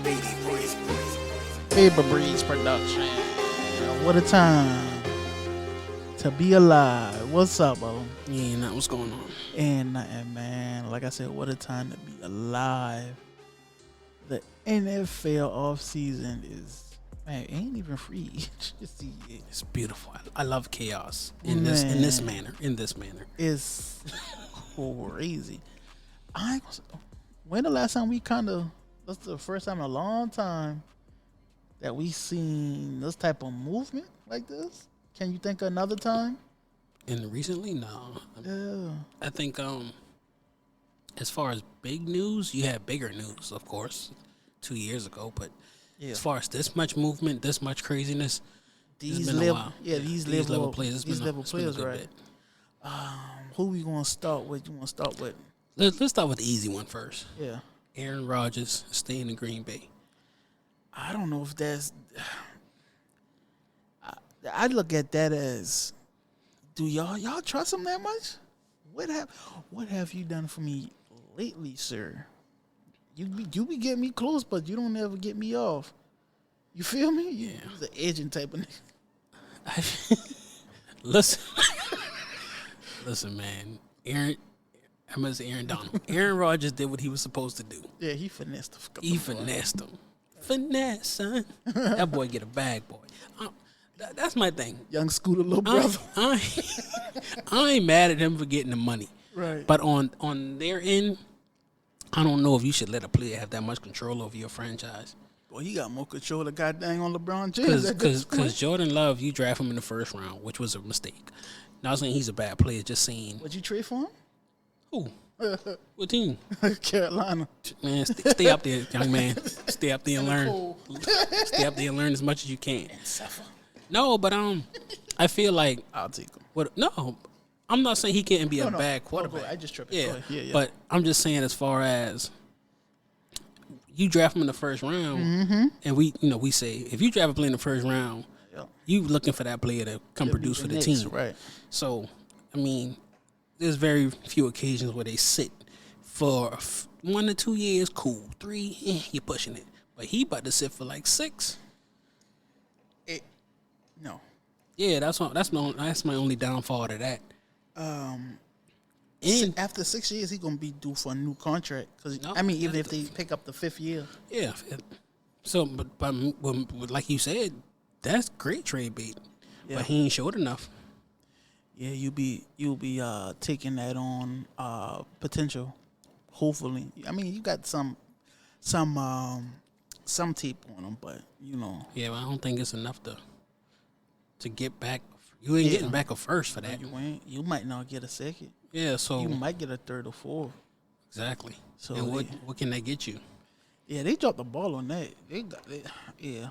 Faber Breeze production. What a time to be alive. What's up, bro? Yeah, not what's going on. And nothing, man. Like I said, what a time to be alive. The NFL offseason is, man, it ain't even free. It's beautiful. I love chaos in this manner. It's crazy. When the last time that's the first time in a long time that we seen this type of movement like this? Can you think of another time? And recently, no. Yeah. I think as far as big news, you had bigger news, of course, 2 years ago. But as far as this much movement, this much craziness, it's been a while. These level players. These level players, right? Who we gonna start with? You want to start with? Let's start with the easy one first. Yeah. Aaron Rodgers staying in Green Bay. I don't know if that's. I look at that as, do y'all trust him that much? What have you done for me lately, sir? You be getting me close, but you don't ever get me off. You feel me? Yeah. He's an edging type of nigga. Listen, man. Aaron Donald. Aaron Rodgers did what he was supposed to do. Yeah, he finessed him. He finessed him. Finesse, son. That boy get a bag, boy. That's my thing. Young Scooter, little brother. I ain't mad at him for getting the money. Right. But on their end, I don't know if you should let a player have that much control over your franchise. Boy, he got more control of goddamn on LeBron James. Because Jordan Love, you draft him in the first round, which was a mistake. Not saying he's a bad player, just saying. Would you trade for him? Who? What team? Carolina. Man, stay up there, young man. Stay up there and learn. Stay up there and learn as much as you can. And suffer. No, but I feel like I'll take him. No, I'm not saying he can't be a bad quarterback. I just tripped. Yeah. Yeah. But I'm just saying, as far as you draft him in the first round, and we say if you draft a player in the first round, you looking for that player to come produce for the team, right? So, I mean, there's very few occasions where they sit for 1 to 2 years. Cool, 3, you're pushing it, but he about to sit for like 6. No. Yeah, that's my only downfall to that. And after 6 years, he's gonna be due for a new contract. Because even if they pick up the 5th year. Yeah. So, but like you said, that's great trade bait. Yeah. But he ain't showed enough. Yeah, you'll be taking that on potential. Hopefully, I mean, you got some tape on him, but Yeah, but I don't think it's enough to get back. You ain't getting back a first for that. You ain't. You might not get a second. Yeah, so you might get a 3rd or 4th. Exactly. So and what can that get you? Yeah, they dropped the ball on that. Yeah.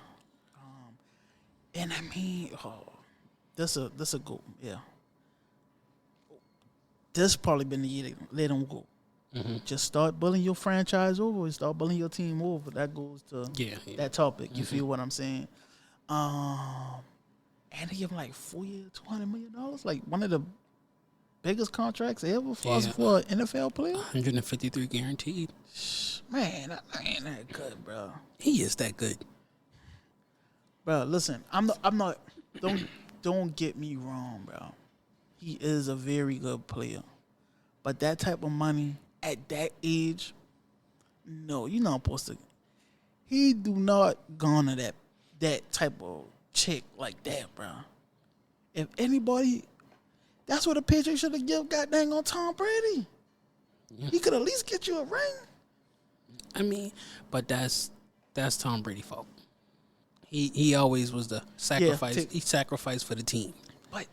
And I mean, this a go. Yeah. This probably been the year to let them go. Mm-hmm. Just start bullying your franchise over. Start bullying your team over. That goes to that topic. You feel what I'm saying? And they give him like 4 years, $200 million. Like one of the biggest contracts ever for an NFL player. 153 guaranteed. Man, that ain't that good, bro. He is that good, bro. Listen, I'm not. Don't get me wrong, bro. He is a very good player, but that type of money at that age, no, you're not supposed to. He do not garner that type of check like that, bro. If anybody, that's what the Patriots should have given goddamn on Tom Brady. Yeah. He could at least get you a ring. I mean, but that's Tom Brady's fault. He always was the sacrifice. He sacrificed for the team. But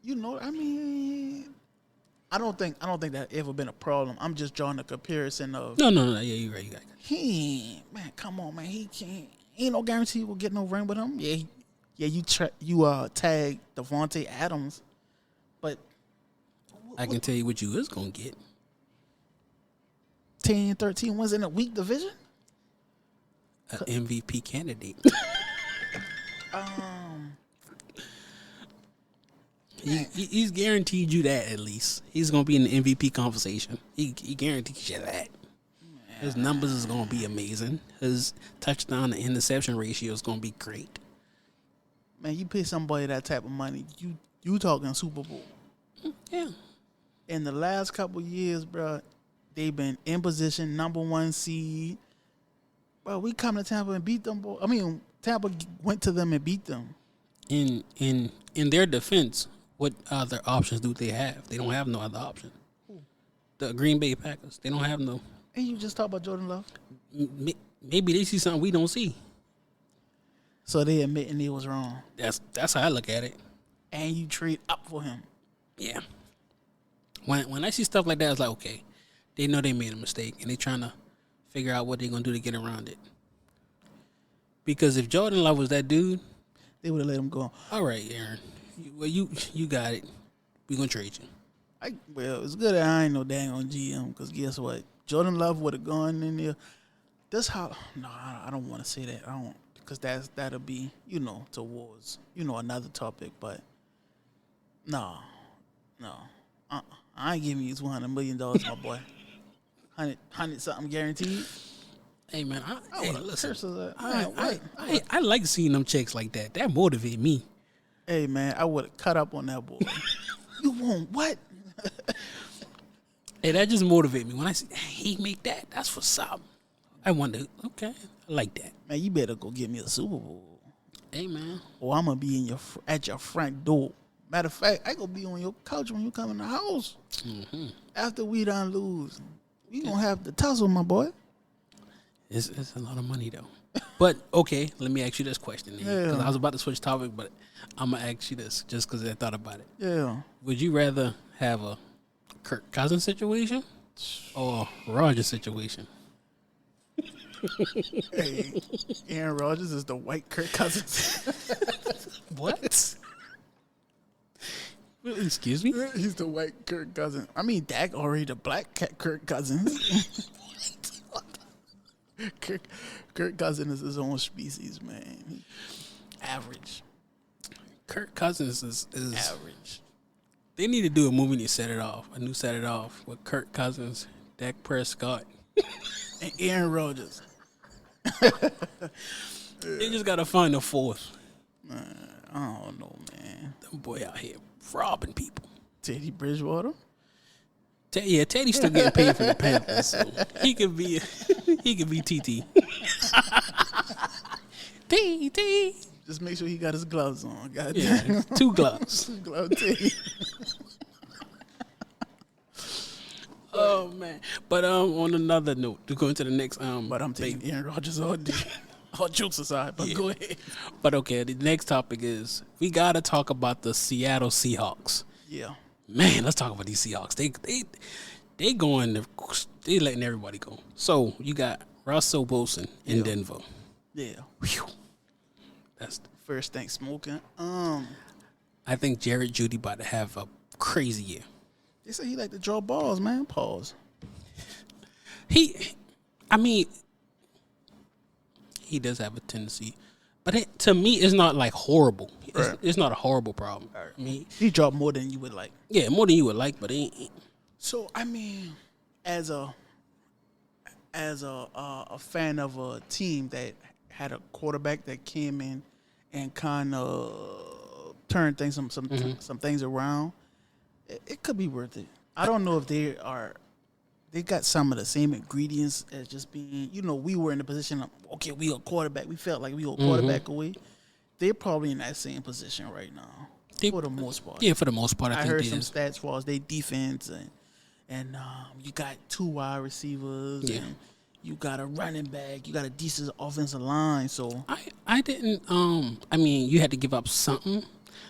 I mean, I don't think that ever been a problem. I'm just drawing a comparison of. No. Yeah, you're right. You got it. Man, come on, man. He can't. Ain't no guarantee we'll get no ring with him. Yeah. You tag Devontae Adams, but I can tell you what you is gonna get. 10, 13 wins in a weak division. An MVP candidate. He's guaranteed you that at least. He's gonna be in the MVP conversation. He guarantees you that. His numbers is gonna be amazing. His touchdown to interception ratio is gonna be great. Man, you pay somebody that type of money, you talking Super Bowl. Yeah. In the last couple of years, bro, they've been in position, number 1 seed. Bro, we come to Tampa and beat them, boy. I mean, Tampa went to them and beat them. In their defense, what other options do they have? They don't have no other option. Who? The Green Bay Packers. They don't have no. And you just talk about Jordan Love? Maybe they see something we don't see. So they admitting they was wrong. That's how I look at it. And you trade up for him. Yeah. When I see stuff like that, it's like, okay, they know they made a mistake and they trying to figure out what they're gonna do to get around it. Because if Jordan Love was that dude, they would have let him go. All right, Aaron. You got it. We gonna trade you. Well, it's good that I ain't no dang on GM because guess what? Jordan Love would have gone in there. That's how. No, I don't want to say that. I don't because that'll be towards another topic. But no, I ain't giving you $100 million, my boy. 100 something guaranteed. Hey man, listen. I like seeing them checks like that. That motivate me. Hey man, I would have cut up on that boy. You want what? Hey, that just motivate me when I see he make that. That's for something. I wonder. Okay, I like that. Man, you better go get me a Super Bowl. Hey man, or I'm gonna be at your front door. Matter of fact, I gonna be on your couch when you come in the house. Mm-hmm. After we done lose, we gonna have the tussle, my boy. It's a lot of money though. But okay, let me ask you this question. Because I was about to switch topic, but I'm gonna ask you this just because I thought about it. Yeah. Would you rather have a Kirk Cousins situation or Rodgers situation? Hey, Aaron Rodgers is the white Kirk Cousins. What? Excuse me? He's the white Kirk Cousins. I mean, Dak already the black Kirk Cousins. Kirk Cousins is his own species, man. Average. Kirk Cousins is average. They need to do a movie to set it off. A new set it off with Kirk Cousins, Dak Prescott, and Aaron Rodgers. They just gotta find a fourth. I don't know, man. Them boy out here robbing people. Teddy Bridgewater. Teddy's still getting paid for the Panthers, so he could be TT. TT. Just make sure he got his gloves on. Yeah, 2 gloves. 2 gloves, Teddy. Oh man! But on another note, to go into the next but I'm taking Aaron Rodgers all day. All jokes aside, but go ahead. But okay, the next topic is we gotta talk about the Seattle Seahawks. Yeah. Man, let's talk about these Seahawks. They going. They letting everybody go. So you got Russell Wilson in Denver. Yeah. Whew. That's the first thing smoking. I think Jared Jeudy about to have a crazy year. They say he like to draw balls, man. Pause. He does have a tendency, but to me, it's not like horrible. Right. It's not a horrible problem. Right. I mean, he dropped more than you would like. Yeah, more than you would like, but it ain't. So I mean, as a fan of a team that had a quarterback that came in and kind of turned things some things around, it could be worth it. I don't know if they got some of the same ingredients as just being, we were in the position of, okay, we a quarterback. We felt like we were a quarterback away. They're probably in that same position right now for the most part. Yeah, for the most part. I heard some stats for us. They defense and you got 2 wide receivers and you got a running back. You got a decent offensive line. So I didn't. I mean, you had to give up something.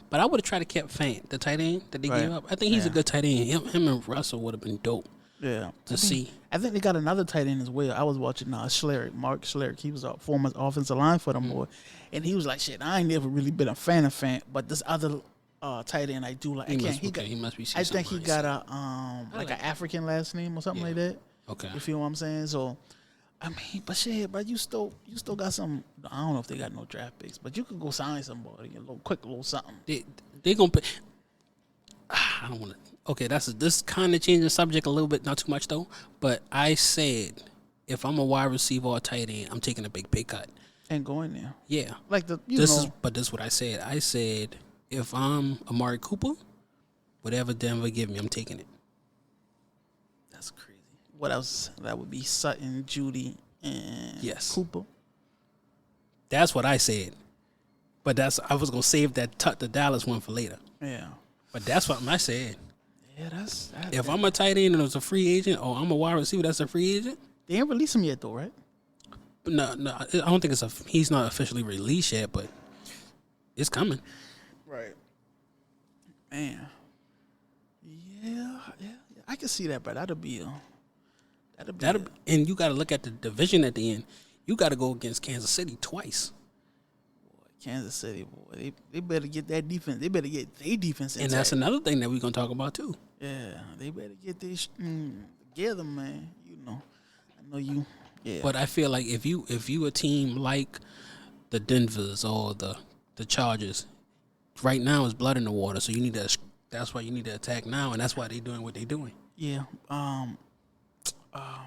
But I would have tried to keep Fant, the tight end that they gave up. I think he's a good tight end. Him and Russell would have been dope. Yeah, see. I think they got another tight end as well. I was watching Mark Schlerich. He was a former offensive line for them boy, and he was like, "Shit, I ain't never really been a fan of Fant, but this other tight end I do like." He must be. I think he got a an African last name or something like that. Okay, you feel what I'm saying? So, I mean, but you still got some. I don't know if they got no draft picks, but you could go sign somebody, a little something. They gonna put. I don't want to. Okay, this kind of changing the subject a little bit, not too much though. But I said if I'm a wide receiver or tight end, I'm taking a big pay cut. And going there. Yeah. Like this is what I said. I said if I'm Amari Cooper, whatever Denver give me, I'm taking it. That's crazy. What else? That would be Sutton, Judy, and Cooper. That's what I said. But I was gonna save the Dallas one for later. Yeah. But that's what I said. Yeah, if I'm a tight end and it's a free agent, or I'm a wide receiver that's a free agent. They ain't released him yet though, right? No, I don't think he's not officially released yet, but it's coming. Right. Man. Yeah. I can see that, but that'll be and you got to look at the division at the end. You got to go against Kansas City twice. Boy, Kansas City, boy, they better get that defense. They better get their defense intact. And that's another thing that we're gonna talk about too. Yeah, they better get this together, man. You know, I know you. Yeah. But I feel like if you a team like the Denvers or the Chargers, right now is blood in the water. So that's why you need to attack now, and that's why they're doing what they're doing. Yeah.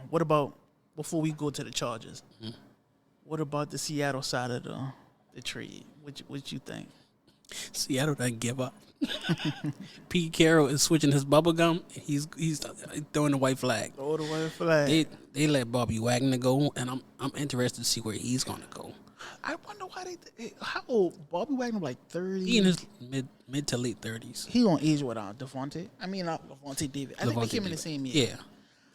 What about before we go to the Chargers? Mm-hmm. What about the Seattle side of the trade? What you think? Seattle doesn't give up. Pete Carroll is switching his bubble gum. He's throwing the white flag. Throw the white flag. They let Bobby Wagner go, and I'm interested to see where he's gonna go. I wonder why how old Bobby Wagner? Like 30. He in his mid to late 30s. He on age with Devontae. I mean, not Devontae David. I think they came in the same year. Yeah,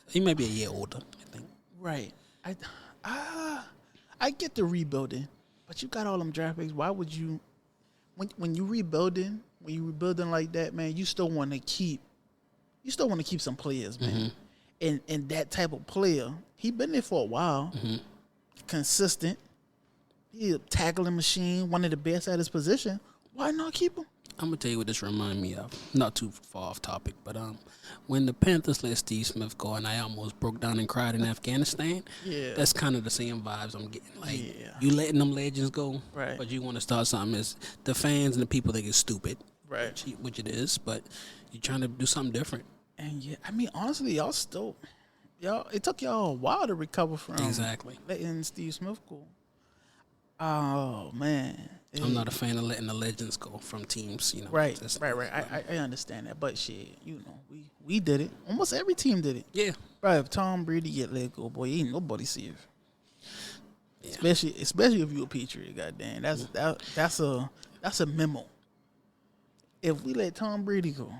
he might be a year older. I think. Right. I get the rebuilding, but you got all them draft picks. Why would you? When you rebuilding like that, man, you still want to keep some players, man. Mm-hmm. And that type of player, he been there for a while, consistent. He a tackling machine, one of the best at his position. Why not keep him? I'm gonna tell you what this reminds me of. Not too far off topic, but when the Panthers let Steve Smith go, and I almost broke down and cried in Afghanistan. Yeah, that's kind of the same vibes I'm getting. Like you letting them legends go, right? But you want to start something. As the fans and the people think it's stupid, right? Which it is, but you're trying to do something different. And yeah, I mean, honestly, it took y'all a while to recover from letting Steve Smith go. Oh man, I'm not a fan of letting the legends go from teams. You know, right. I understand that, but shit, you know, we did it. Almost every team did it. Yeah, right. If Tom Brady get let go, boy, ain't nobody safe. Yeah. Especially if you a Patriot, goddamn. That's a memo. If we let Tom Brady go,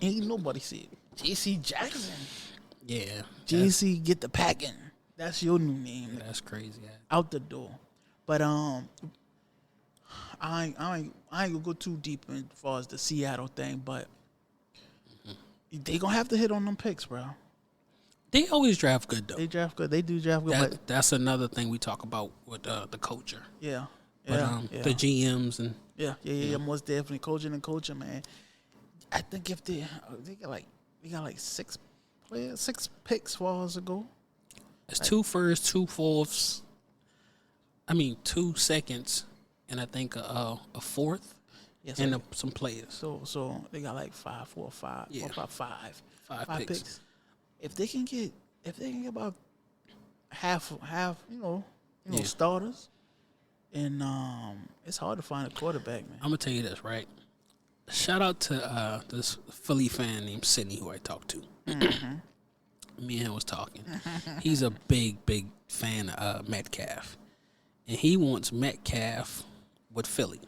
ain't nobody safe. J.C. Jackson. Yeah. J.C. get the packing. That's your new name. Yeah, that's crazy. Yeah. Out the door. But I ain't gonna go too deep as far as the Seattle thing, but they gonna have to hit on them picks, bro. They always draft good, though. They draft good. They do draft good. That's another thing we talk about with the culture. Yeah. But, the GMs and most definitely coaching, man. I think if they got like 6 picks 4 hours ago. It's 2 firsts, 2 fourths. 2 seconds, and I think a fourth, and some players. So they got like 5 picks. If they can get about half, starters, and it's hard to find a quarterback, man. I'm gonna tell you this, right? Shout out to this Philly fan named Sydney who I talked to. Mm-hmm. Me and him was talking. He's a big fan of Metcalf. And he wants Metcalf with Philly.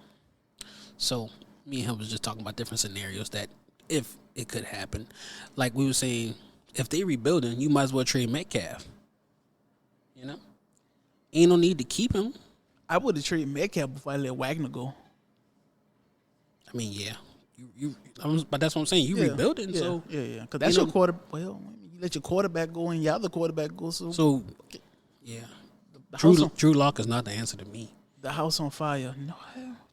So me and him was just talking about different scenarios that if it could happen. Like we were saying, if they rebuilding, you might as well trade Metcalf. You know? Ain't no need to keep him. I would have traded Metcalf before I let Wagner go. I mean, yeah. But that's what I'm saying. You rebuilding, so yeah. Because that's your quarterback. Well, you let your quarterback go and your other quarterback go. So yeah. Drew Lock is not the answer to me. The house on fire. No,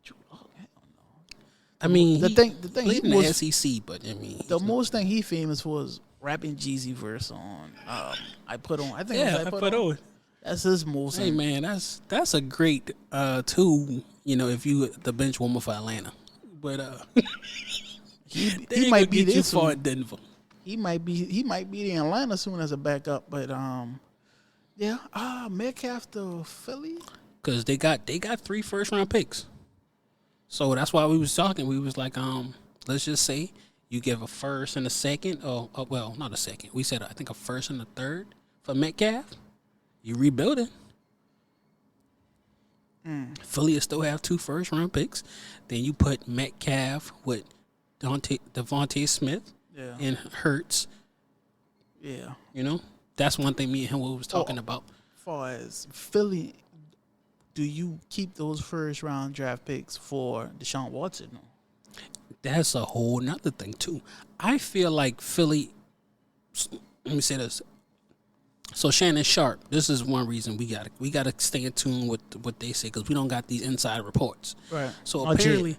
Drew Lock. Hell no. I mean, the thing he in the SEC, but I mean, the most thing he famous for is rapping Jeezy verse on. I put on. That's his most. Hey man, that's a great tool. You know, if you the bench warmer for Atlanta, but he might be get you far in Denver. He might be in Atlanta soon as a backup, but Yeah. Metcalf to Philly. Because they got 3 first-round picks. So that's why we was talking. We was like, let's just say you give a first and a second, or well, not a second. We said I think a first and a third for Metcalf. You rebuilding. Philly will still have 2 first-round picks. Then you put Metcalf with Devontae Smith and Hurts. Yeah. You know, that's one thing me and him was talking about. As far as Philly, do you keep those first-round draft picks for Deshaun Watson? That's a whole nother thing too. I feel like Philly. Let me say this. So Shannon Sharp, this is one reason we gotta stay in tune with what they say because we don't got these inside reports. Right. So apparently,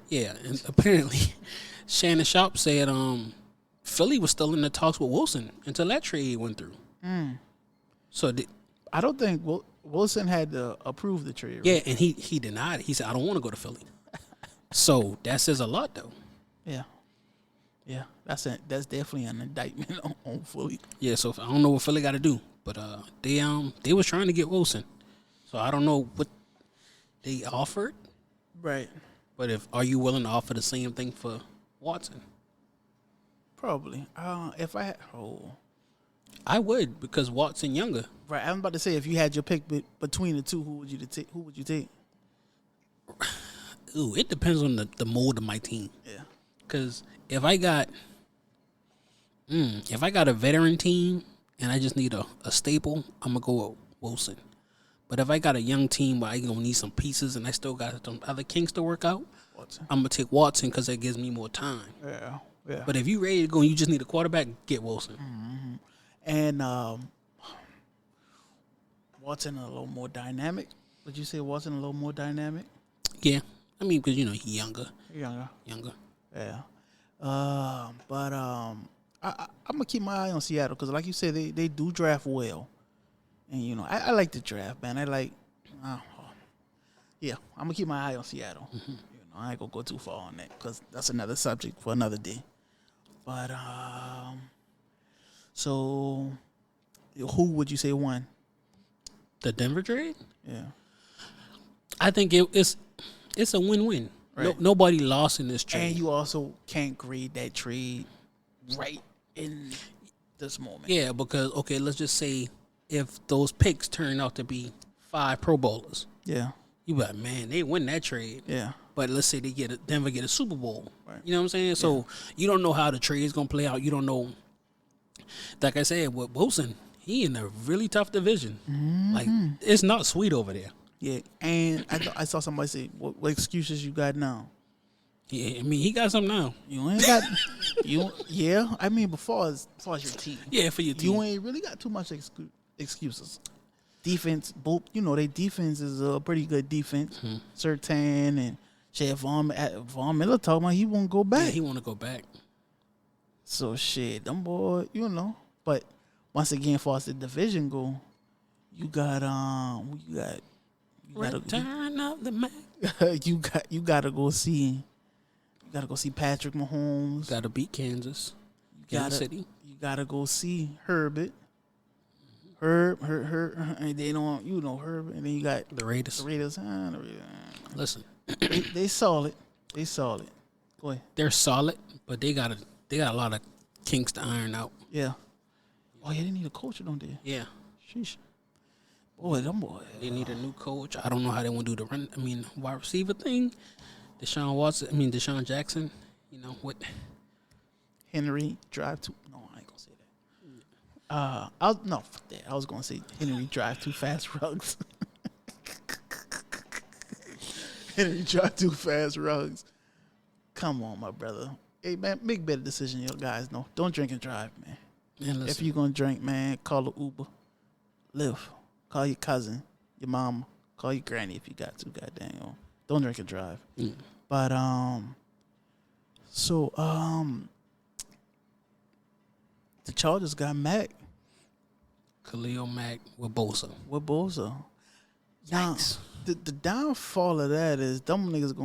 Shannon Sharp said Philly was still in the talks with Wilson until that trade went through. So I don't think Wilson had to approve the trade. Right? Yeah, and he denied it. He said, "I don't want to go to Philly." So that says a lot, though. Yeah, that's definitely an indictment on Philly. Yeah, so I don't know what Philly got to do, but they was trying to get Wilson, so I don't know what they offered. Right. But are you willing to offer the same thing for Watson? Probably. If I had, I would because Watson younger. Right. I'm about to say if you had your pick between the two, who would you take? Ooh, it depends on the mold of my team. Yeah. Because if I got a veteran team and I just need a staple, I'm gonna go with Wilson. But if I got a young team where I gonna need some pieces and I still got some other kinks to work out, I'm gonna take Watson because that gives me more time. Yeah. But if you ready to go and you just need a quarterback, get Wilson. Mm-hmm. And Watson a little more dynamic. Would you say Watson a little more dynamic? Yeah, I mean because he's younger. Younger. Yeah. But I'm gonna keep my eye on Seattle because, like you said, they do draft well, and I like the draft, man. I'm gonna keep my eye on Seattle. Mm-hmm. I ain't gonna go too far on that because that's another subject for another day. But so who would you say won? The Denver trade? Yeah, I think it's a win-win. Right. Nobody lost in this trade. And you also can't grade that trade right in this moment. Yeah, because, okay, let's just say if those picks turn out to be 5 Pro Bowlers. Yeah. You be like, man, they win that trade. Yeah. But let's say Denver get a Super Bowl. Right. You know what I'm saying? So you don't know how the trade is going to play out. You don't know. Like I said, with Wilson, he in a really tough division. Mm-hmm. Like, it's not sweet over there. Yeah, and I saw somebody say, "What excuses you got now?" Yeah, I mean he got some now. You ain't got you. Yeah, I mean, before as your team. Yeah, for your team, you ain't really got too much excuses. Defense, both their defense is a pretty good defense. Mm-hmm. Surtain and Von Miller talking about he won't go back. Yeah, he want to go back. So shit, them boy, But once again, for us the division go, you got Return of the Mac. you gotta go see Patrick Mahomes. Gotta beat Kansas. Kansas City. You gotta go see Herbert. Herb, and they don't Herb, and then you got the Raiders. Listen, they solid. They solid. Go ahead. They're solid, but they got a lot of kinks to iron out. Yeah. Oh yeah, they need a coach, don't they? Yeah. Sheesh. Boy, them boys. They need a new coach. I don't know how they want to do the wide receiver thing. Deshaun Jackson. What? Henry drive too. No, I ain't gonna say that. Fuck that. I was gonna say Henry drive too fast rugs. Henry drive too fast rugs. Come on, my brother. Hey man, make better decision, you guys. No, don't drink and drive, man. Yeah, if you gonna drink, man, call an Uber, Lyft. Call your cousin, your mom, call your granny if you got to. Goddamn, don't drink and drive. Mm. But the Chargers got Mac, Khalil Mack with Bosa. Yikes! Now, the downfall of that is them niggas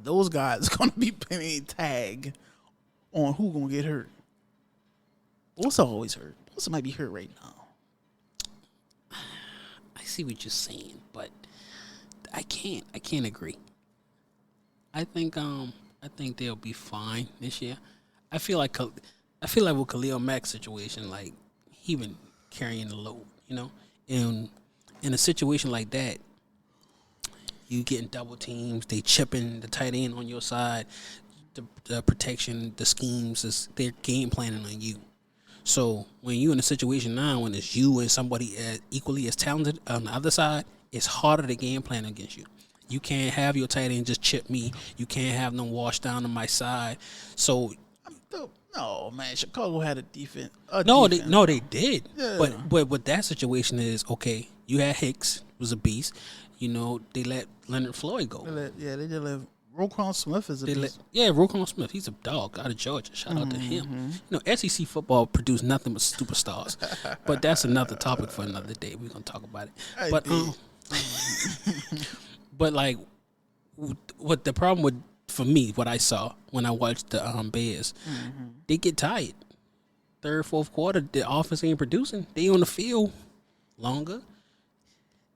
those guys gonna be paying tag on who gonna get hurt. Bosa always hurt. Bosa might be hurt right now. see what you're saying, but I can't agree. I think they'll be fine this year. I feel like with Khalil Mack's situation, like he been carrying the load, and in a situation like that, you getting double teams, they chipping the tight end on your side, the protection, the schemes, they're game planning on you. So when you're in a situation now when it's you and somebody equally as talented on the other side, it's harder to game plan against you. You can't have your tight end just chip me. You can't have them wash down on my side. So no, man, Chicago had a defense. They did. Yeah. But what that situation is, okay, you had Hicks, was a beast. They let Leonard Floyd go. They did let Roquan Smith is a beast. Roquan Smith, he's a dog out of Georgia. Shout out to him. SEC football produced nothing but superstars. But that's another topic for another day. We're gonna talk about it. But like, what the problem with for me, what I saw when I watched the Bears, they get tired. Third, fourth quarter, the offense ain't producing. They on the field longer.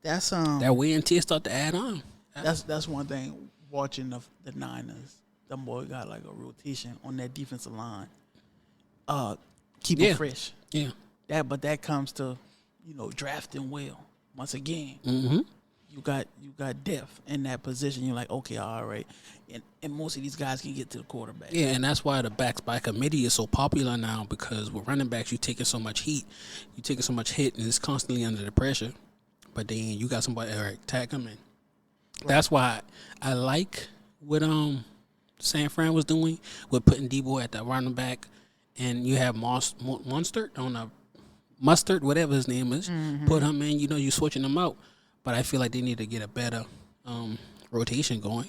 That's that wear and tear start to add on. That's one thing. Watching the Niners, them boy got like a rotation on that defensive line. Keep it fresh. Yeah. But that comes to, drafting well. Once again, you got depth in that position. You're like, okay, all right, and most of these guys can get to the quarterback. Yeah, and that's why the backs by committee is so popular now, because with running backs, you're taking so much heat, you're taking so much hit, and it's constantly under the pressure. But then you got somebody attack them, and that's why I like what San Fran was doing with putting Debo at the running back, and you have Mustard, whatever his name is, put him in. You switching them out. But I feel like they need to get a better rotation going.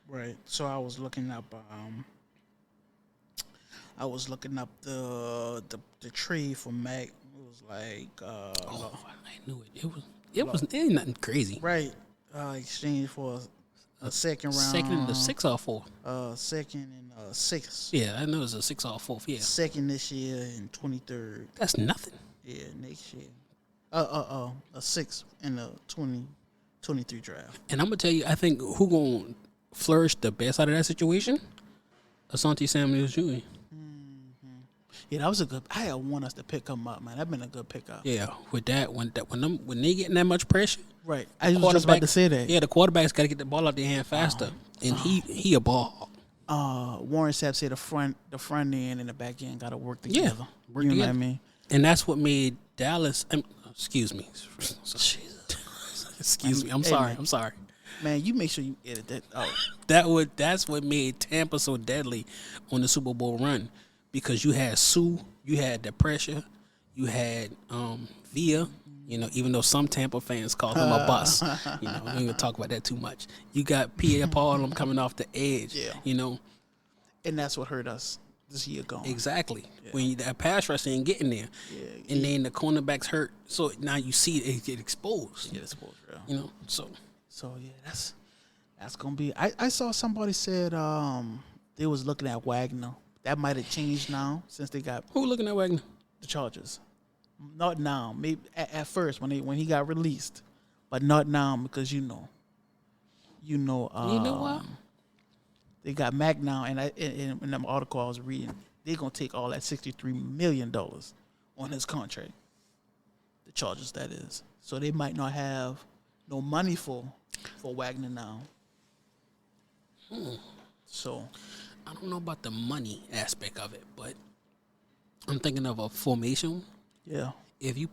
Right. So I was looking up. The trade for Mac. It was like. I knew it. It was nothing crazy. Right. Exchange for a second round. Second and a 6 or 4. Second and 6. Yeah, I know it's a 6 or 4. Yeah. Second this year and 23rd. That's nothing. Yeah, next year. A 6 in the 2023 draft. And I'm gonna tell you, I think who gonna flourish the best out of that situation? Asante Samuel Jr. Yeah, that was a good. I want us to pick him up, man. That'd been a good pickup. Yeah, with that, when they getting that much pressure, right? I was just about to say that. Yeah, the quarterback's got to get the ball out their hand faster, and he a ball. Warren Sapp said the front end and the back end got to work together. Yeah, know what I mean? And that's what made Dallas. Excuse me. Excuse me. I'm sorry. Man, you make sure you edit that out. That's what made Tampa so deadly on the Super Bowl run, because you had Sue, you had the pressure, you had Villa. Even though some Tampa fans call him a bust, we ain't gonna talk about that too much. You got Pierre-Paul coming off the edge, and that's what hurt us this year going. Exactly. Yeah. When that pass rush ain't getting there, and then the cornerbacks hurt, so now you see it get exposed. So yeah, that's gonna be. I saw somebody said they was looking at Wagner. That might have changed now since they got. Who looking at Wagner? The Chargers. Not now. Maybe at first when he got released, but not now because you know what? They got Mac now, and in the article I was reading, they're gonna take all that $63 million on his contract. The Chargers, that is. So they might not have no money for Wagner now. So I don't know about the money aspect of it, but I'm thinking of a formation. Yeah. If you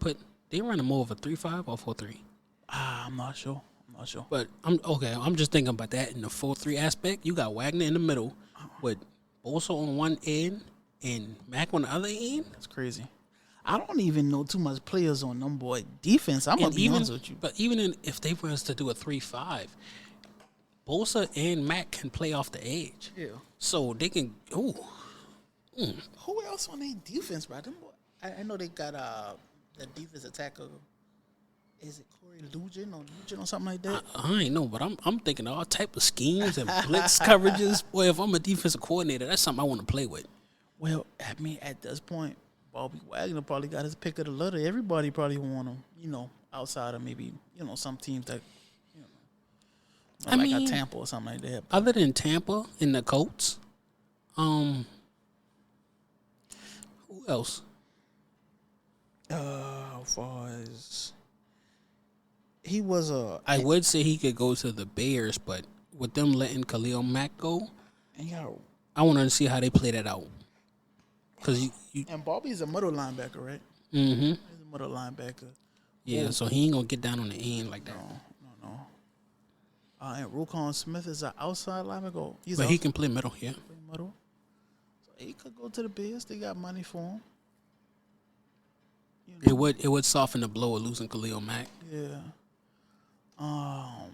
they run more of a 3-5 or 4-3. I'm not sure. But I'm just thinking about that in the 4-3 aspect. You got Wagner in the middle with Bosa on one end and Mac on the other end. That's crazy. I don't even know too much players on them boy defense. I'm gonna be honest with you. But even if they were to do a 3-5, Bosa and Mac can play off the edge. Yeah. So they can. Who else on their defense, bro? Them boy, I know they got the defense attacker. Is it Corey Lujan or something like that? I ain't know, but I'm thinking all type of schemes and blitz coverages. Boy, if I'm a defensive coordinator, that's something I want to play with. Well, I mean, at this point, Bobby Wagner probably got his pick of the litter. Everybody probably want him, outside of maybe some teams that I like mean, a Tampa or something like that. Other than Tampa and the Colts, who else? As far as he was I would say he could go to the Bears, but with them letting Khalil Mack go, I want to see how they play that out. Cause and Bobby's a middle linebacker, right? Mm-hmm. He's a middle linebacker. Yeah, so he ain't gonna get down on the end like that. No. And Rokon Smith is an outside linebacker. But he can play middle, yeah. Middle. So he could go to the Bears. They got money for him. It would soften the blow of losing Khalil Mack. Yeah. Oh,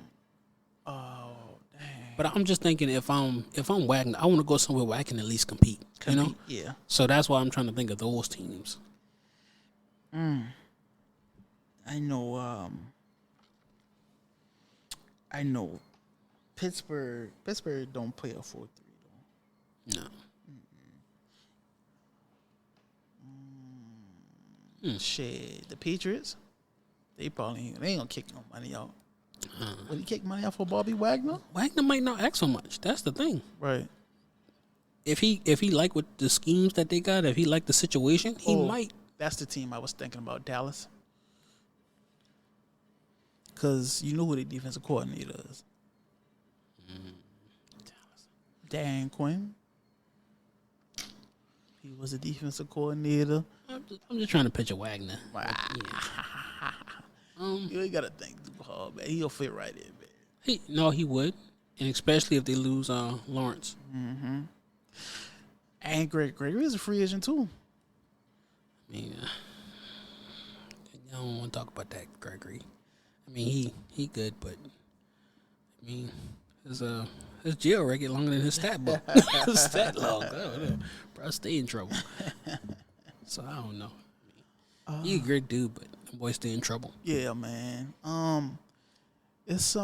dang. But I'm just thinking if I'm Wagner, I want to go somewhere where I can at least compete. You know? Yeah. So that's why I'm trying to think of those teams. I know Pittsburgh don't play a 4-3 though. No. Shit, the Patriots, they ain't gonna kick no money out. Would he kick money out for Bobby Wagner? Wagner might not act so much. That's the thing. Right. If he like what the schemes that they got, if he like the situation, he might. That's the team I was thinking about, Dallas. Because you know who the defensive coordinator is. Dallas. Dan Quinn. He was a defensive coordinator. I'm just trying to picture Wagner. Wow. You ain't got to think too hard, man. He'll fit right in, man. He would. And especially if they lose Lawrence. Mm-hmm. And Gregory is a free agent, too. I mean, I don't want to talk about that, Gregory. I mean, he good, but I mean, his jail record longer than his stat book. His stat log, bro, stay in trouble. So I don't know. He a great dude, but the boy stay in trouble. Yeah, man. It's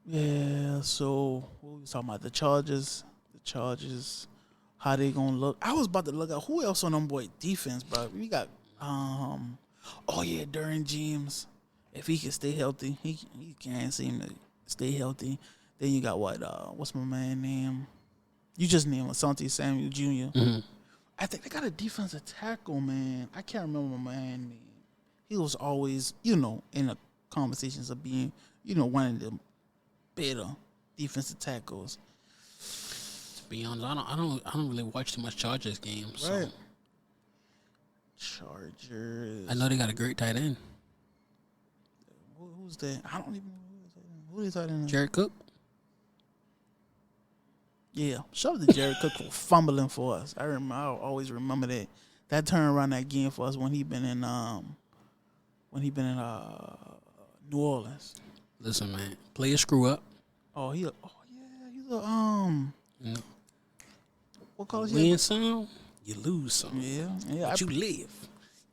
yeah. So what we talking about? The Chargers. How they gonna look? I was about to look at who else on them boy defense, bro. We got Derwin James. If he can stay healthy, he can't seem to stay healthy. Then you got what's my man name? You just named Asante Samuel Jr. Mm-hmm. I think they got a defensive tackle, man. I can't remember my man name. He was always, in the conversations of being, one of the better defensive tackles. To be honest, I don't really watch too much Chargers games. Right. So. Chargers. I know they got a great tight end. Who's that? I don't even know who is tight end. Jared Cook. Yeah, shout out to Jared Cook for fumbling for us. I always remember that turnaround that game for us when he been in New Orleans. Listen, man, play a screw up. He's a No. What college? You win some, you lose some. Yeah. But you live.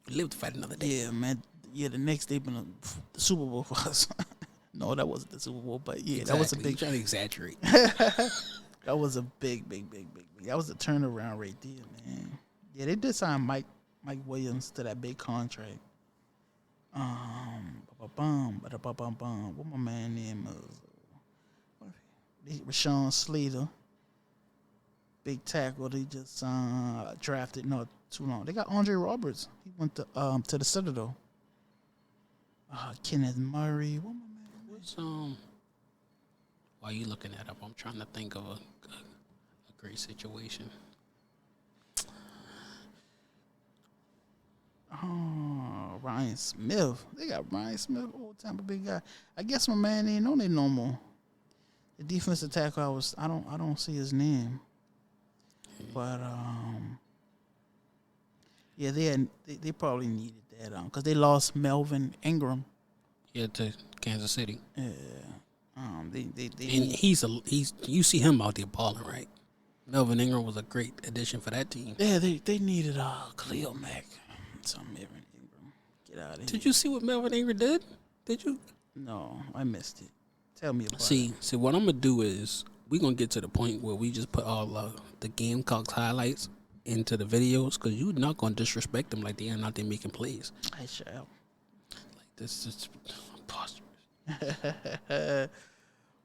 You live to fight another day. Yeah, man. Yeah, the next day been the Super Bowl for us. No, that wasn't the Super Bowl, but yeah, exactly. That was a big. You're trying to exaggerate. That was a big. That was a turnaround right there, man. Yeah, they did sign Mike Williams to that big contract. What my man name is? Rashawn Slater, big tackle. They just drafted not too long. They got Andre Roberts. He went to the Citadel. Kenneth Murray. What my man? What's While you looking that up, I'm trying to think of a great situation. Ryan Smith. They got Ryan Smith, old Tampa big guy. I guess my man ain't on it no more. The defensive tackle, I don't see his name. But yeah, they probably needed that because they lost Melvin Ingram. Yeah, to Kansas City. Yeah. They and he's you see him out there balling, right? Melvin Ingram was a great addition for that team. Yeah, they needed Khalil Mack. Some Melvin Ingram. Get out of here. Did you see what Melvin Ingram did? Did you? No, I missed it. Tell me about it. See, what I'm gonna do is we're gonna get to the point where we just put all the Gamecocks highlights into the videos because you're not going to disrespect them like they are not there making plays. I shall. Like this is preposterous.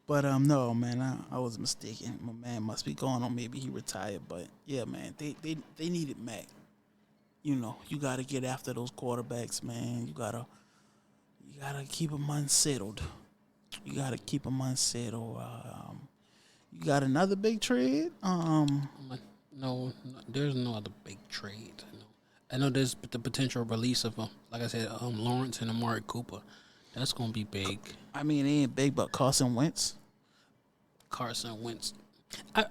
But no, man, I was mistaken. My man must be going on. Maybe he retired. But yeah, man, they needed Mac. You know, you got to get after those quarterbacks, man. You gotta keep them unsettled. You got another big trade. No, there's no other big trade. No. I know there's the potential release of like I said, Lawrence and Amari Cooper. That's gonna be big. I mean, it ain't big, but Carson Wentz.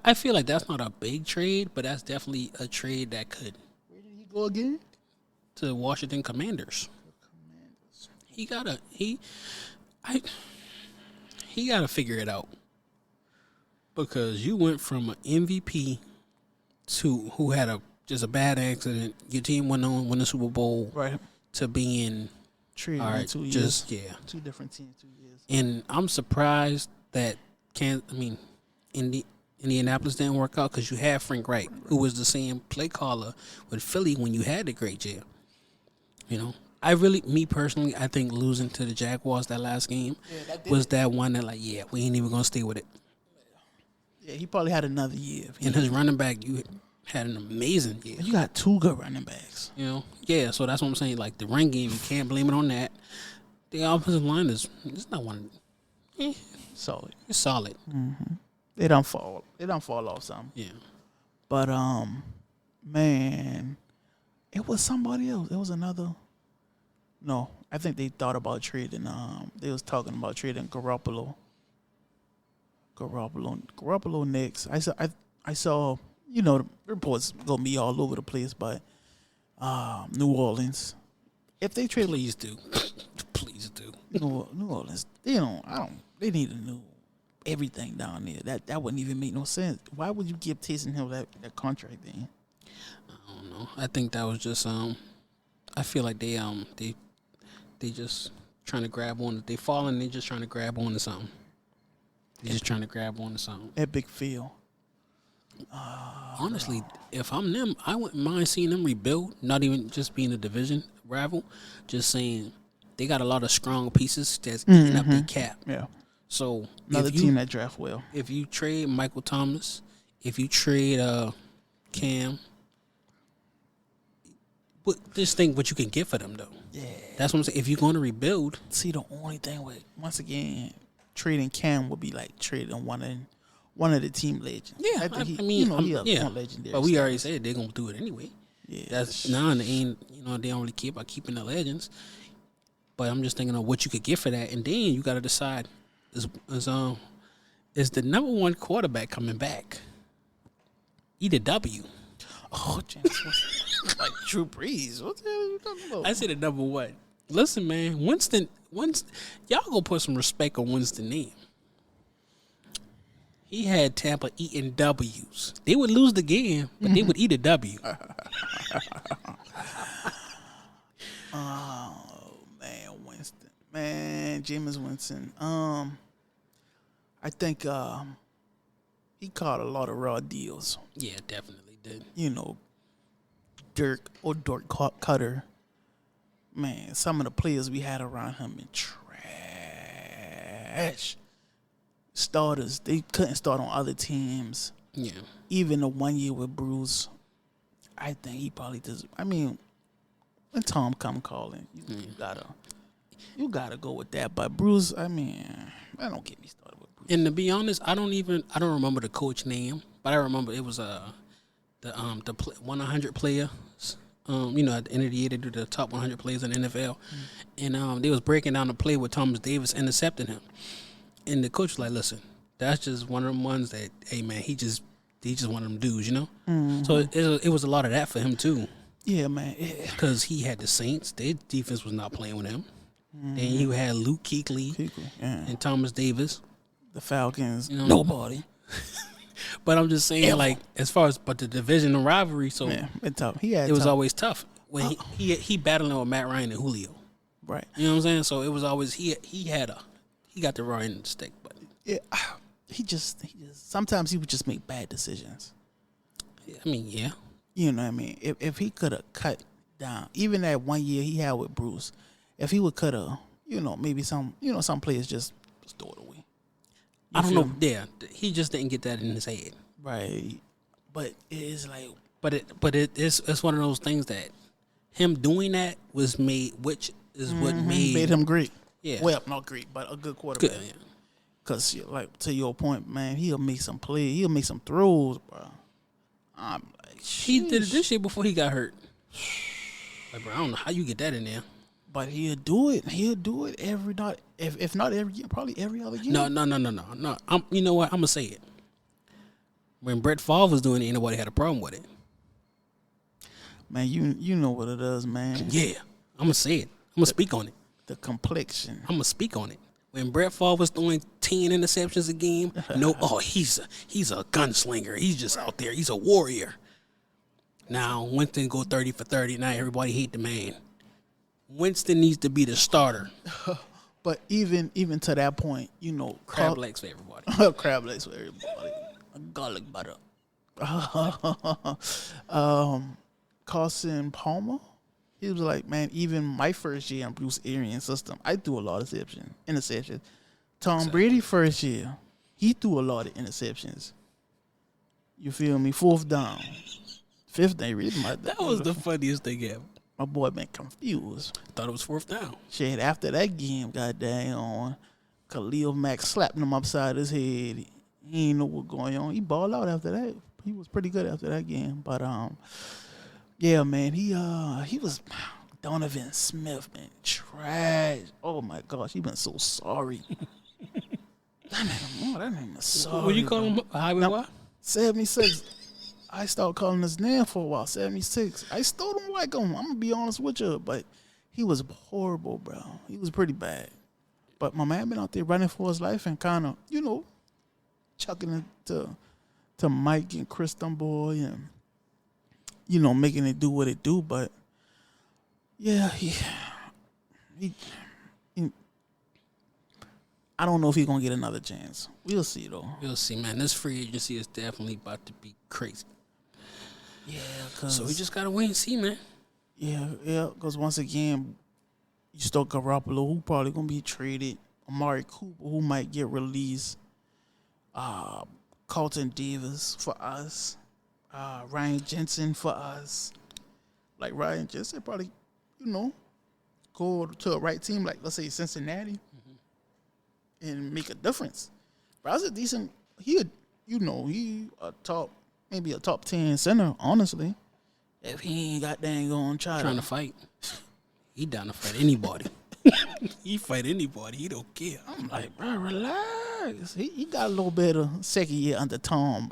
I feel like that's not a big trade, but that's definitely a trade that could. Where did he go again? To the Washington Commanders. He gotta figure it out because you went from an MVP to who had just a bad accident. Your team went on win the Super Bowl, right? To being treated in 2 years. Two different teams, 2 years. And I'm surprised that Indianapolis didn't work out because you had Frank Reich, who was the same play caller with Philly when you had the great Jay. You know, me personally, I think losing to the Jaguars that last game was that one that we ain't even gonna stay with it. Yeah, he probably had another year. And his running back, you had an amazing year. You got 2 good running backs. You know, yeah. So that's what I'm saying. Like the run game, you can't blame it on that. The offensive line it's not one. Solid. It's solid. Mm-hmm. They don't fall off some. Yeah. But man, it was somebody else. It was another. No, I think they thought about trading. They was talking about trading Garoppolo next. I saw. You know, the reports gonna be all over the place, but New Orleans. If they trade, please do. New Orleans. They need to know everything down there. That wouldn't even make no sense. Why would you give Taysom Hill that contract then? I don't know. I think that was just I feel like they just trying to grab on. They falling. They just trying to grab on to something. Epic feel. Honestly, if I'm them, I wouldn't mind seeing them rebuild. Not even just being a division rival. Just saying they got a lot of strong pieces that's eating up their cap. Yeah. So another team that draft well. If you trade Michael Thomas, if you trade Cam, just think what you can get for them though. Yeah. That's what I'm saying. If you're going to rebuild, see the only thing with once again trading Cam would be like trading one of the team legends. Yeah, I mean, legendary. But we already said they're gonna do it anyway. Yeah, that's they ain't. They don't really care about keeping the legends. But I'm just thinking of what you could get for that, and then you got to decide is the number one quarterback coming back? Either W. Oh, James, like Drew Brees. What the hell are you talking about? I said the number one. Listen, man, Winston, y'all go put some respect on Winston's name. He had Tampa eating W's. They would lose the game, but they would eat a W. Oh, man, Winston. Man, Jameis Winston. I think he caught a lot of raw deals. Yeah, definitely did. Dirk Cutter. Man, some of the players we had around him been trash. Starters, they couldn't start on other teams. Yeah. Even the 1 year with Bruce, I think he probably does. I mean, when Tom come calling, you gotta go with that. But Bruce, I mean, I don't get me started with Bruce. And to be honest, I don't remember the coach name, but I remember it was the 100 players. At the end of the year they do the top 100 players in the NFL, and they was breaking down the play with Thomas Davis intercepting him. And the coach was like, listen, that's just one of them ones that, hey, man, he just one of them dudes, Mm-hmm. So it was a lot of that for him, too. Yeah, man. Because he had the Saints. Their defense was not playing with him. Mm-hmm. Then you had Luke Kuechly and Thomas Davis. The Falcons, nobody. But I'm just saying, as far as, but the divisional rivalry, so it's tough. It was always tough. When he battling with Matt Ryan and Julio. Right. You know what I'm saying? So it was always, he got the raw end of the stick, but yeah, he just sometimes he would just make bad decisions. I mean, yeah, You know what I mean? If he could have cut down, even that 1 year he had with Bruce, if he would cut have, maybe some players just throw it away. I don't know. Yeah, he just didn't get that in his head. Right. But it is like. It's one of those things that him doing that was made, which is what made him great. Yeah. Well, not great, but a good quarterback. Good, yeah. Cause like to your point, man, he'll make some plays. He'll make some throws, bro. I'm like, he did it this year before he got hurt. Like, bro, I don't know how you get that in there. But he'll do it. He'll do it every night. If not every year, probably every other year. No. You know what? I'm gonna say it. When Brett Favre was doing it, ain't nobody had a problem with it. Man, you know what it is, man. Yeah, I'm gonna say it. I'm gonna speak on it. The complexion. I'm gonna speak on it. When Brett Favre was throwing 10 interceptions a game, he's a gunslinger. He's just out there. He's a warrior. Now Winston go 30 for 30. Now everybody hate the man. Winston needs to be the starter. But even to that point, crab legs for everybody. Crab legs for everybody. Garlic butter. Carson Palmer. He was like, man, even my first year in Bruce Arians' system, I threw a lot of interceptions. Tom Brady first year, he threw a lot of interceptions. You feel me? Fourth down. Fifth day, really. That was the funniest thing ever. My boy been confused. Thought it was fourth down. Shit, after that game, goddamn, Khalil Mack slapping him upside his head. He ain't know what going on. He balled out after that. He was pretty good after that game. But yeah, man, he was Donovan Smith, man, trash. Oh my gosh, he been so sorry. that name is sorry. What you call him? Highway what? 76. I started calling his name for a while. 76. I still don't like him. I'm gonna be honest with you, but he was horrible, bro. He was pretty bad. But my man been out there running for his life and kind of, chucking it to Mike and Chris Boy and making it do what it do. But yeah, he I don't know if he's gonna get another chance. We'll see though. We'll see, man. This free agency is definitely about to be crazy. Yeah, so we just gotta wait and see, man. Yeah, because once again, you still Garoppolo, who probably gonna be traded. Amari Cooper, who might get released. Carlton Davis for us. Ryan Jensen for us. Like Ryan Jensen probably, go to a right team like, let's say, Cincinnati and make a difference. But I was a decent, he maybe a top 10 center, honestly. If he ain't got dang on trying to fight. He down to fight anybody. He fight anybody. He don't care. I'm like, bro, relax. He got a little bit of second year under Tom,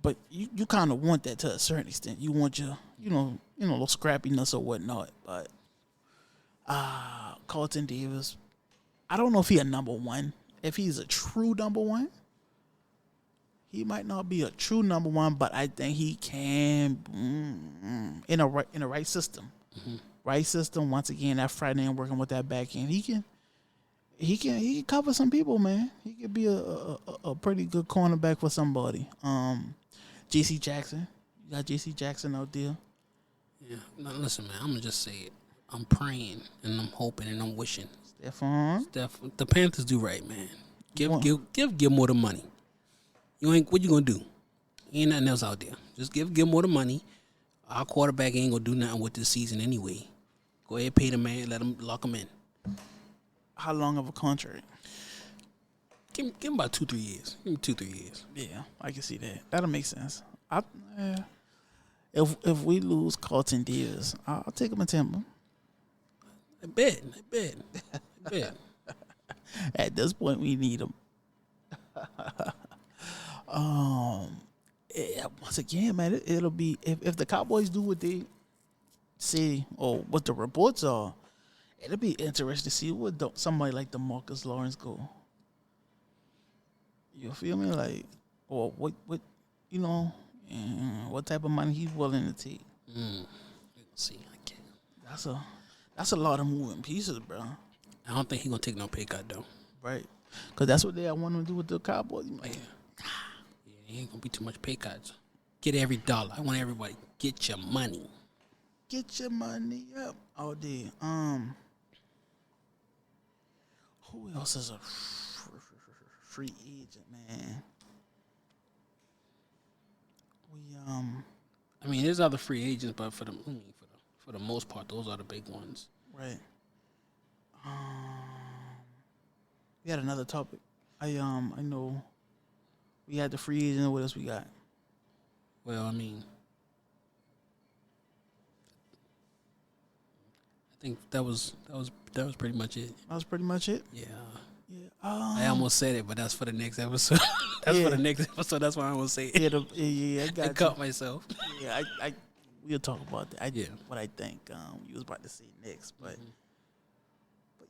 but you kind of want that to a certain extent. You want your, little scrappiness or whatnot. But Carlton Davis, I don't know if he a number one. If he's a true number one, he might not be a true number one, but I think he can in a right system. Mm-hmm. Right system. Once again, that Friday and working with that back end, he can cover some people, man. He could be a pretty good cornerback for somebody. J.C. Jackson, you got J.C. Jackson out there. Yeah. Now listen, man. I'm gonna just say it. I'm praying and I'm hoping and I'm wishing. Stephon, the Panthers do right, man. Give Gilmore the money. What you gonna do? Ain't nothing else out there. Just give Gilmore the money. Our quarterback ain't gonna do nothing with this season anyway. Go ahead, pay the man, let him lock him in. How long of a contract? Give him about 2-3 years. Give him 2-3 years. Yeah, I can see that. That'll make sense. If we lose Carlton Davis, I'll take him in Tampa. I bet. At this point, we need him. Yeah, once again, man, it'll be if the Cowboys do what they say or what the reports are, it'll be interesting to see what somebody like DeMarcus Lawrence go. You feel me? Like, or what what type of money he's willing to take. We'll see. I can't. That's a lot of moving pieces, bro. I don't think he's gonna take no pay cut though. Right, because that's what they want to do with the Cowboys. Like, yeah, he ain't gonna be too much pay cuts. Get every dollar. I want everybody get your money. Get your money up. Oh, dear. Who else is a free agent, man? I mean, there's other free agents, but for the most part, those are the big ones. Right. We had another topic. I know. We had the free agent. What else we got? Well, I mean, I think that was pretty much it. That was pretty much it. Yeah. Yeah. I almost said it, but that's for the next episode. For the next episode. That's why I almost say it. I got I cut myself. Yeah, we'll talk about that. What I think. You was about to say next, but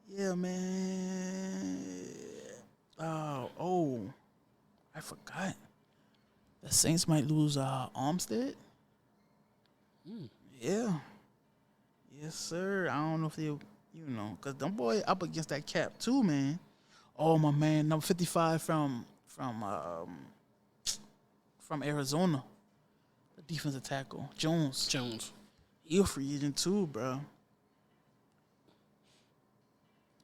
yeah, man. I forgot. The Saints might lose Armstead. Yeah. Yes, sir. I don't know if they, because them boy up against that cap too, man. Oh my man, number 55 from Arizona, the defensive tackle Jones. He a free agent too, bro.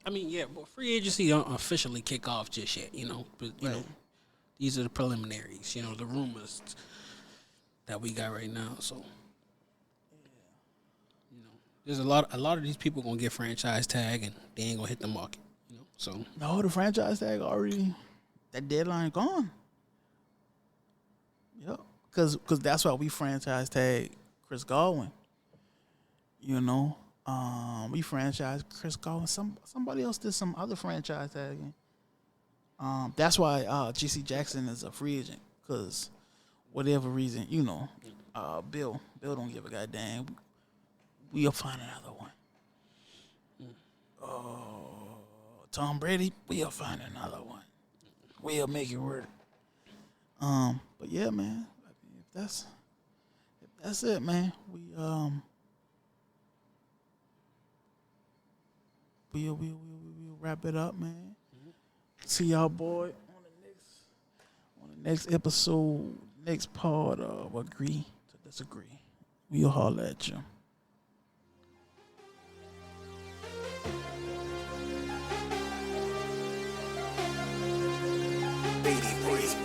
I mean, yeah, but free agency don't officially kick off just yet, But these are the preliminaries, the rumors that we got right now. So, there's a lot of these people gonna get franchise tag and they ain't gonna hit the market, So no, the franchise tag already, that deadline gone. Yep, because that's why we franchise tag Chris Godwin. We franchised Chris Godwin. Somebody else did some other franchise tagging. That's why J.C. Jackson is a free agent, because whatever reason, Bill don't give a goddamn. We'll find another one. Tom Brady, we'll find another one. We'll make it work. But yeah, man. I mean, if that's it, man. We'll wrap it up, man. See y'all, boy, on the next episode, next part of Agree to Disagree. We'll holler at you. Beatty Boys.